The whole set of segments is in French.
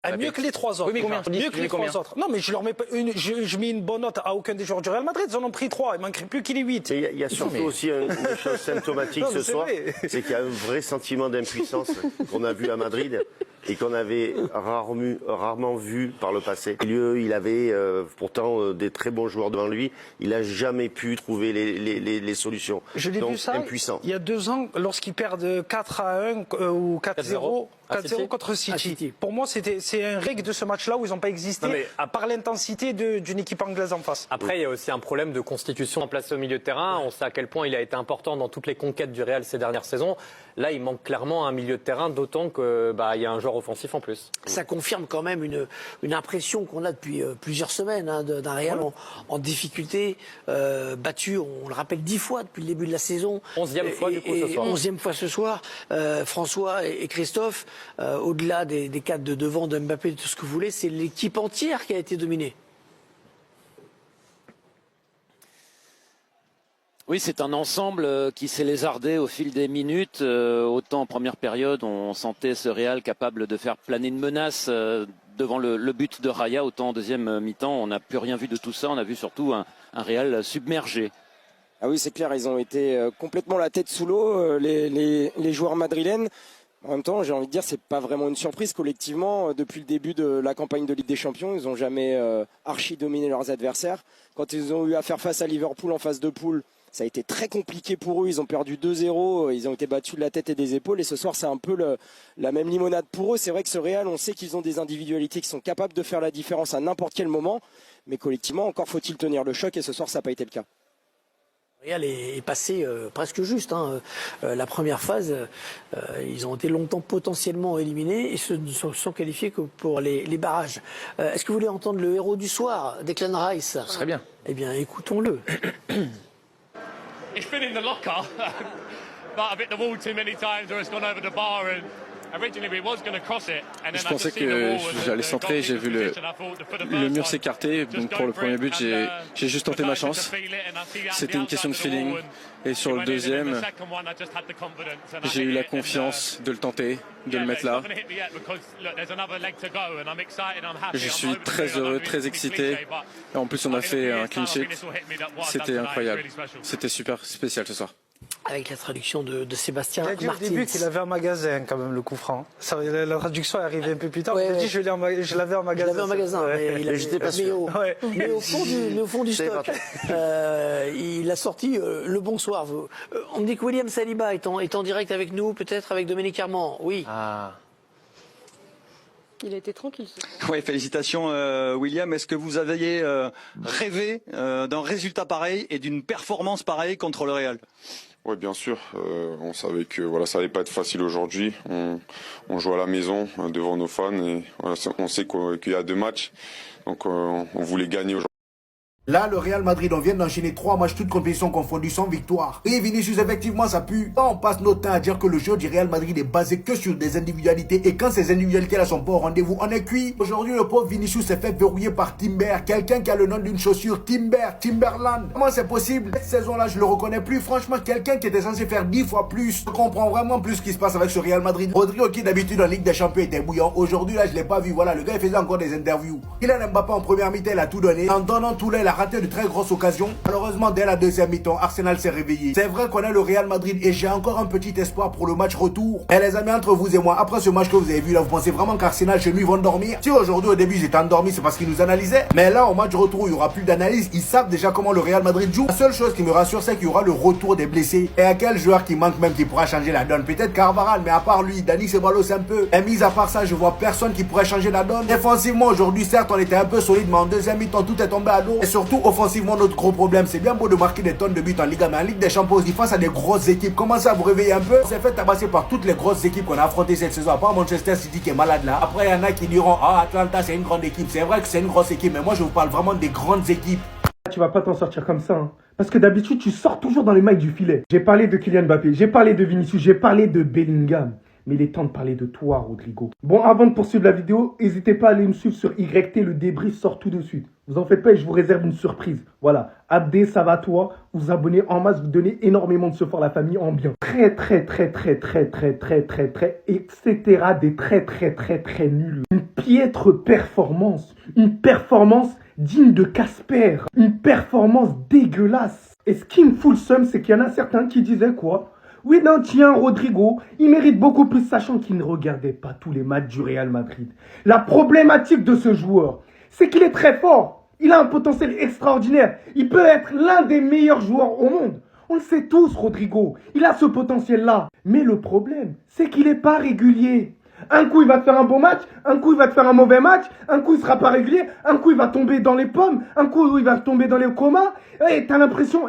Ah, mieux que les trois autres. Oui, mais combien? Mieux que les trois autres. Non, mais je leur mets pas je mets une bonne note à aucun des joueurs du Real Madrid. Ils en ont pris 3. Il manquerait plus qu'il ait 8. Il y a surtout aussi une chose symptomatique ce soir, c'est qu'il y a un vrai sentiment d'impuissance qu'on a vu à Madrid et qu'on avait rarement vu par le passé. Il avait pourtant des très bons joueurs devant lui. Il n'a jamais pu trouver les solutions. Je l'ai vu ça impuissant. Il y a 2 ans, lorsqu'ils perdent 4-1 ou 4-0. 4-0 contre City. Pour moi, c'est un règle de ce match-là où ils n'ont pas existé par l'intensité d'une équipe anglaise en face. Après, il y a aussi un problème de constitution placé au milieu de terrain. On sait à quel point il a été important dans toutes les conquêtes du Real ces dernières saisons. Là, il manque clairement un milieu de terrain, d'autant qu'il y a un joueur offensif en plus. Ça confirme quand même une impression qu'on a depuis plusieurs semaines d'un Real en difficulté, battu, on le rappelle, 10 fois depuis le début de la saison. 11e fois du coup ce soir. 11e fois ce soir. François et Christophe, au-delà des cadres de devant de Mbappé, de tout ce que vous voulez, c'est l'équipe entière qui a été dominée. Oui, c'est un ensemble qui s'est lézardé au fil des minutes. Autant en première période, on sentait ce Real capable de faire planer une menace devant le but de Raya. Autant en deuxième mi-temps, on n'a plus rien vu de tout ça. On a vu surtout un Real submergé. Ah oui, c'est clair, ils ont été complètement la tête sous l'eau, les joueurs madrilènes. En même temps, j'ai envie de dire, c'est pas vraiment une surprise collectivement. Depuis le début de la campagne de Ligue des Champions, ils n'ont jamais archi dominé leurs adversaires. Quand ils ont eu à faire face à Liverpool en phase de poule, ça a été très compliqué pour eux. Ils ont perdu 2-0. Ils ont été battus de la tête et des épaules. Et ce soir, c'est un peu la même limonade pour eux. C'est vrai que ce Real, on sait qu'ils ont des individualités qui sont capables de faire la différence à n'importe quel moment. Mais collectivement, encore faut-il tenir le choc. Et ce soir, ça n'a pas été le cas. Real est passé presque juste. La première phase, ils ont été longtemps potentiellement éliminés et se sont qualifiés que pour les barrages. Est-ce que vous voulez entendre le héros du soir, Declan Rice? Ce serait bien. Eh bien, écoutons-le. It's been in the locker, but I've hit the wall too many times or it's gone over the bar and originally we was going to cross it and then je pensais que j'allais centrer, j'ai vu le mur s'écarter, donc pour le premier but j'ai juste tenté ma chance. C'était une question de feeling et sur le deuxième j'ai eu la confiance de le tenter, de le mettre là. Je suis très heureux, très excité. Et en plus on a fait un clean sheet. C'était incroyable. C'était super spécial ce soir. Avec la traduction de Sébastien Martins. Il a dit au début qu'il avait un magasin quand même, le coup franc. La traduction est arrivée un peu plus tard. Il a dit je l'avais en magasin. Je l'avais en magasin, mais j'étais pas sûr. Mais au fond du stock, il a sorti le bonsoir. On me dit que William Saliba est en direct avec nous, peut-être avec Dominique Armand. Oui. Ah. Il a été tranquille. Oui, félicitations William. Est-ce que vous aviez rêvé d'un résultat pareil et d'une performance pareille contre le Real? Oui, bien sûr. On savait que ça allait pas être facile aujourd'hui. On joue à la maison devant nos fans et on sait qu'il y a 2 matchs. Donc on voulait gagner aujourd'hui. Là, le Real Madrid, on vient d'enchaîner 3 matchs, toutes compétitions confondues, sans victoire. Et Vinicius, effectivement, ça pue. On passe notre temps à dire que le jeu du Real Madrid est basé que sur des individualités. Et quand ces individualités-là sont pas au rendez-vous, on est cuit. Aujourd'hui, le pauvre Vinicius s'est fait verrouiller par Timber. Quelqu'un qui a le nom d'une chaussure, Timberland. Comment c'est possible? Cette saison-là, je le reconnais plus. Franchement, quelqu'un qui était censé faire 10 fois plus. Je comprends vraiment plus ce qui se passe avec ce Real Madrid. Rodrigo, qui d'habitude en Ligue des Champions était bouillant. Aujourd'hui, là, je l'ai pas vu. Voilà, le gars, il faisait encore des interviews. Kylian Mbappé en première mi-temps, il a tout donné. En donnant tout là, il a raté de très grosses occasions. Malheureusement, dès la deuxième mi-temps, Arsenal s'est réveillé. C'est vrai qu'on a le Real Madrid et j'ai encore un petit espoir pour le match retour. Et les amis, entre vous et moi, après ce match que vous avez vu là, vous pensez vraiment qu'Arsenal chez lui vont dormir? Si aujourd'hui au début ils étaient endormis, c'est parce qu'ils nous analysaient. Mais là, au match retour, il y aura plus d'analyse. Ils savent déjà comment le Real Madrid joue. La seule chose qui me rassure, c'est qu'il y aura le retour des blessés. Et à quel joueur qui manque même qui pourra changer la donne? Peut-être Carvajal, mais à part lui, Dani Ceballos un peu. Et mis à part ça, je vois personne qui pourrait changer la donne. Défensivement, aujourd'hui, certes, on était un peu solide, mais en deuxième mi-temps, tout est tombé à l'eau. Et surtout, offensivement, notre gros problème, c'est bien beau de marquer des tonnes de buts en Liga, mais en Ligue des Champions, il face à des grosses équipes. Commencez à vous réveiller un peu. On s'est fait tabasser par toutes les grosses équipes qu'on a affrontées cette saison, à part Manchester City qui est malade là. Après, il y en a qui diront, ah, Atlanta, c'est une grande équipe. C'est vrai que c'est une grosse équipe, mais moi, je vous parle vraiment des grandes équipes. Tu vas pas t'en sortir comme ça, hein. Parce que d'habitude, tu sors toujours dans les mailles du filet. J'ai parlé de Kylian Mbappé, j'ai parlé de Vinicius, j'ai parlé de Bellingham. Mais il est temps de parler de toi, Rodrigo. Bon, avant de poursuivre la vidéo, n'hésitez pas à aller me suivre sur YT, le débrief sort tout de suite. Vous en faites pas et je vous réserve une surprise. Voilà, Abdé, ça va toi, vous abonnez en masse, vous donnez énormément de support à la famille en bien. Très, etc. Des très nuls. Une piètre performance. Une performance digne de Casper. Une performance dégueulasse. Et ce qui me fout le seum, c'est qu'il y en a certains qui disaient quoi? Oui, non, tiens, Rodrigo, il mérite beaucoup plus, sachant qu'il ne regardait pas tous les matchs du Real Madrid. La problématique de ce joueur, c'est qu'il est très fort. Il a un potentiel extraordinaire. Il peut être l'un des meilleurs joueurs au monde. On le sait tous, Rodrigo. Il a ce potentiel-là. Mais le problème, c'est qu'il n'est pas régulier. Un coup, il va te faire un bon match. Un coup, il va te faire un mauvais match. Un coup, il ne sera pas régulier. Un coup, il va tomber dans les pommes. Un coup, il va tomber dans les comas. Et t'as l'impression,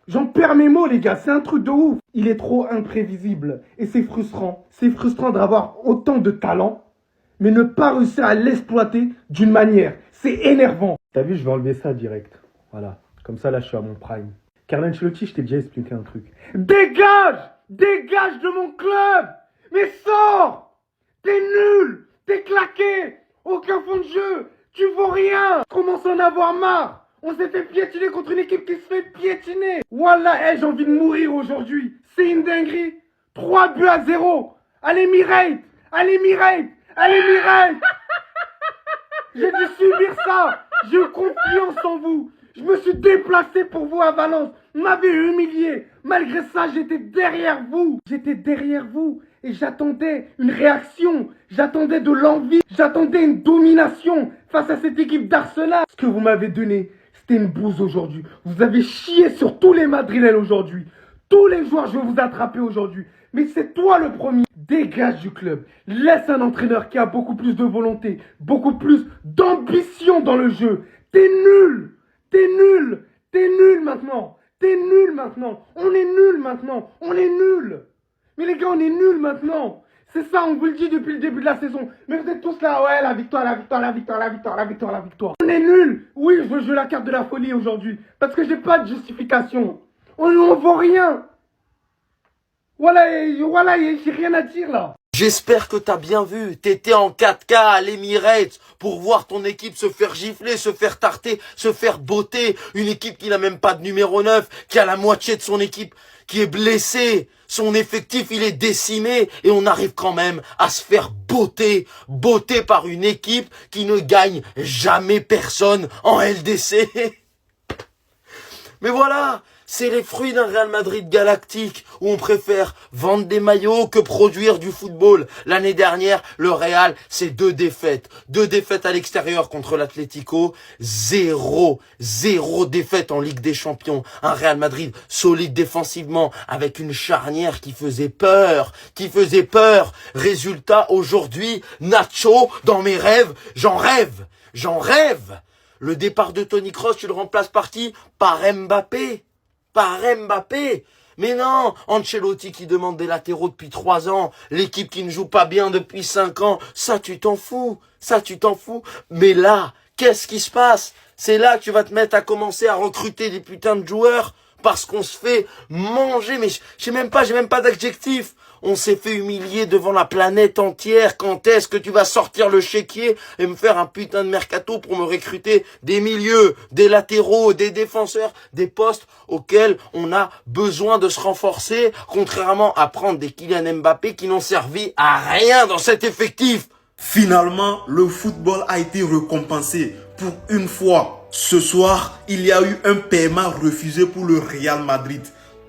j'en perds mes mots, les gars. C'est un truc de ouf. Il est trop imprévisible. Et c'est frustrant. C'est frustrant d'avoir autant de talent, mais ne pas réussir à l'exploiter d'une manière. C'est énervant. T'as vu, je vais enlever ça direct. Voilà. Comme ça, là, je suis à mon prime. Carlo Ancelotti, je t'ai déjà expliqué un truc. Dégage! Dégage de mon club! Mais sors! T'es nul! T'es claqué! Aucun fond de jeu! Tu vaux rien! Commence à en avoir marre! On s'est fait piétiner contre une équipe qui se fait piétiner! Voilà, j'ai envie de mourir aujourd'hui! C'est une dinguerie! 3-0! Allez, Mireille! Allez, Mireille! Allez, Mireille! J'ai dû subir ça! J'ai eu confiance en vous! Je me suis déplacé pour vous à Valence! Vous m'avez humilié! Malgré ça, j'étais derrière vous! J'étais derrière vous! Et j'attendais une réaction! J'attendais de l'envie! J'attendais une domination face à cette équipe d'Arsenal! Ce que vous m'avez donné, c'était une bouse aujourd'hui! Vous avez chié sur tous les Madrilènes aujourd'hui! Tous les joueurs, je vais vous attraper aujourd'hui! Mais c'est toi le premier! Dégage du club! Laisse un entraîneur qui a beaucoup plus de volonté, beaucoup plus d'ambition dans le jeu! T'es nul! T'es nul! T'es nul maintenant! T'es nul maintenant! On est nul maintenant! On est nul! Mais les gars, on est nuls maintenant. C'est ça, on vous le dit depuis le début de la saison. Mais vous êtes tous là, ouais, la victoire, la victoire, la victoire, la victoire, la victoire, la victoire. On est nuls. Oui, je veux jouer la carte de la folie aujourd'hui. Parce que j'ai pas de justification. On ne vaut rien. Voilà, j'ai rien à dire là. J'espère que t'as bien vu, t'étais en 4K à l'Emirates pour voir ton équipe se faire gifler, se faire tarter, se faire botter. Une équipe qui n'a même pas de numéro 9, qui a la moitié de son équipe qui est blessée. Son effectif, il est décimé et on arrive quand même à se faire botter par une équipe qui ne gagne jamais personne en LDC. Mais voilà, c'est les fruits d'un Real Madrid galactique où on préfère vendre des maillots que produire du football. L'année dernière, le Real, c'est 2 défaites. 2 défaites à l'extérieur contre l'Atlético. 0 défaite en Ligue des Champions. Un Real Madrid solide défensivement avec une charnière qui faisait peur. Résultat, aujourd'hui, Nacho, dans mes rêves, j'en rêve. Le départ de Toni Kroos, tu le remplaces par qui? Par Mbappé. Mais non, Ancelotti qui demande des latéraux depuis 3 ans, l'équipe qui ne joue pas bien depuis 5 ans, ça tu t'en fous. Mais là, qu'est-ce qui se passe? C'est là que tu vas te mettre à commencer à recruter des putains de joueurs parce qu'on se fait manger, mais j'ai même pas d'adjectif. On s'est fait humilier devant la planète entière. Quand est-ce que tu vas sortir le chéquier et me faire un putain de mercato pour me recruter des milieux, des latéraux, des défenseurs, des postes auxquels on a besoin de se renforcer, contrairement à prendre des Kylian Mbappé qui n'ont servi à rien dans cet effectif. Finalement, le football a été récompensé pour une fois. Ce soir, il y a eu un paiement refusé pour le Real Madrid.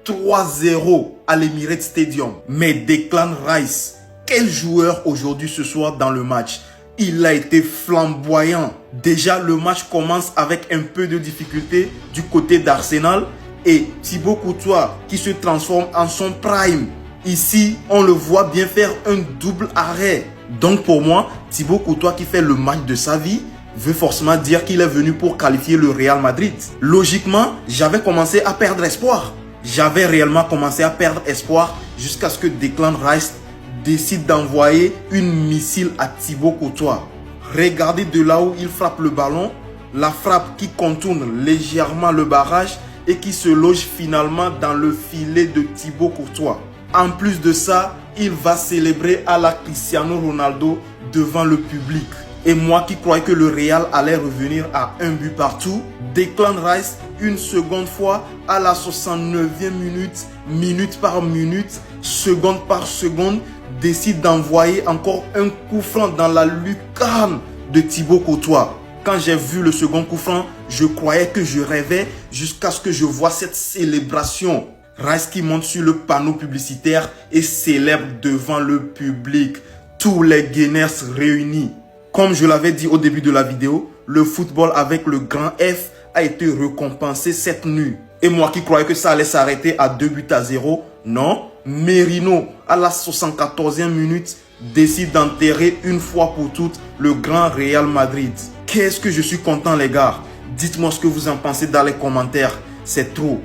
3-0 à l'Emirates Stadium. Mais Declan Rice, quel joueur aujourd'hui ce soir dans le match? Il a été flamboyant. Déjà, le match commence avec un peu de difficulté du côté d'Arsenal et Thibaut Courtois qui se transforme en son prime. Ici, on le voit bien faire un double arrêt. Donc pour moi, Thibaut Courtois qui fait le match de sa vie veut forcément dire qu'il est venu pour qualifier le Real Madrid. Logiquement, j'avais commencé à perdre espoir. J'avais réellement commencé à perdre espoir jusqu'à ce que Declan Rice décide d'envoyer une missile à Thibaut Courtois. Regardez de là où il frappe le ballon, la frappe qui contourne légèrement le barrage et qui se loge finalement dans le filet de Thibaut Courtois. En plus de ça, il va célébrer à la Cristiano Ronaldo devant le public. Et moi qui croyais que le Real allait revenir à un but partout, Declan Rice, une seconde fois, à la 69e minute, minute par minute, seconde par seconde, décide d'envoyer encore un coup franc dans la lucarne de Thibaut Courtois. Quand j'ai vu le second coup franc, je croyais que je rêvais jusqu'à ce que je vois cette célébration. Rice qui monte sur le panneau publicitaire et célèbre devant le public. Tous les Gunners réunis. Comme je l'avais dit au début de la vidéo, le football avec le grand F a été récompensé cette nuit. Et moi qui croyais que ça allait s'arrêter à 2-0, non. Merino, à la 74e minute, décide d'enterrer une fois pour toutes le grand Real Madrid. Qu'est-ce que je suis content les gars. Dites-moi ce que vous en pensez dans les commentaires. C'est trop.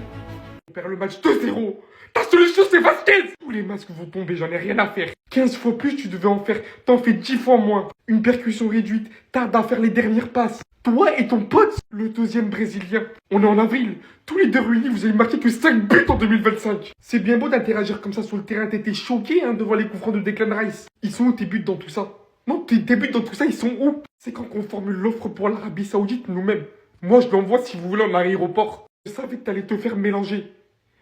On perd le match 2-0. Ta solution c'est Vasquez. Tous les masques vont tomber, j'en ai rien à faire. 15 fois plus tu devais en faire, t'en fais 10 fois moins. Une percussion réduite, tarde à faire les dernières passes. Toi et ton pote, le deuxième brésilien. On est en avril, tous les deux réunis, vous avez marqué que 5 buts en 2025. C'est bien beau d'interagir comme ça sur le terrain, t'étais choqué devant les coups francs de Declan Rice. Ils sont où tes buts dans tout ça? Non, tes buts dans tout ça, ils sont où? C'est quand qu'on formule l'offre pour l'Arabie Saoudite nous-mêmes. Moi je l'envoie si vous voulez en aéroport. Je savais que t'allais te faire mélanger.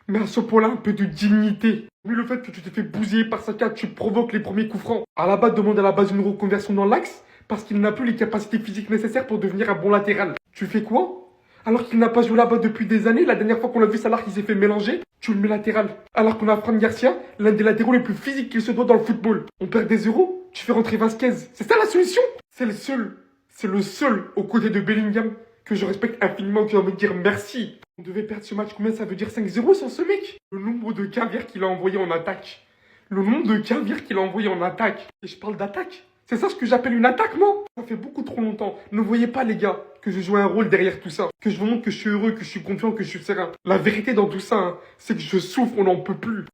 Mais à ce point-là, un peu de dignité. Mais le fait que tu t'es fait bousiller par Saka, tu provoques les premiers coups francs. Alaba demande à la base une reconversion dans l'axe parce qu'il n'a plus les capacités physiques nécessaires pour devenir un bon latéral. Tu fais quoi? Alors qu'il n'a pas joué là-bas depuis des années, la dernière fois qu'on l'a vu Salah qui s'est fait mélanger, tu le mets latéral. Alors qu'on a Fran Garcia, l'un des latéraux les plus physiques qu'il se doit dans le football. On perd des euros, tu fais rentrer Vasquez. C'est ça la solution? C'est le seul aux côtés de Bellingham que je respecte infiniment, qui a envie de dire merci. On devait perdre ce match, combien ça veut dire 5-0 sans ce mec? Le nombre de caviar qu'il a envoyé en attaque. Le nombre de caviar qu'il a envoyé en attaque. Et je parle d'attaque. C'est ça ce que j'appelle une attaque, moi. Ça fait beaucoup trop longtemps. Ne voyez pas, les gars, que je joue un rôle derrière tout ça. Que je vous montre que je suis heureux, que je suis confiant, que je suis serein. La vérité dans tout ça, c'est que je souffre, on n'en peut plus.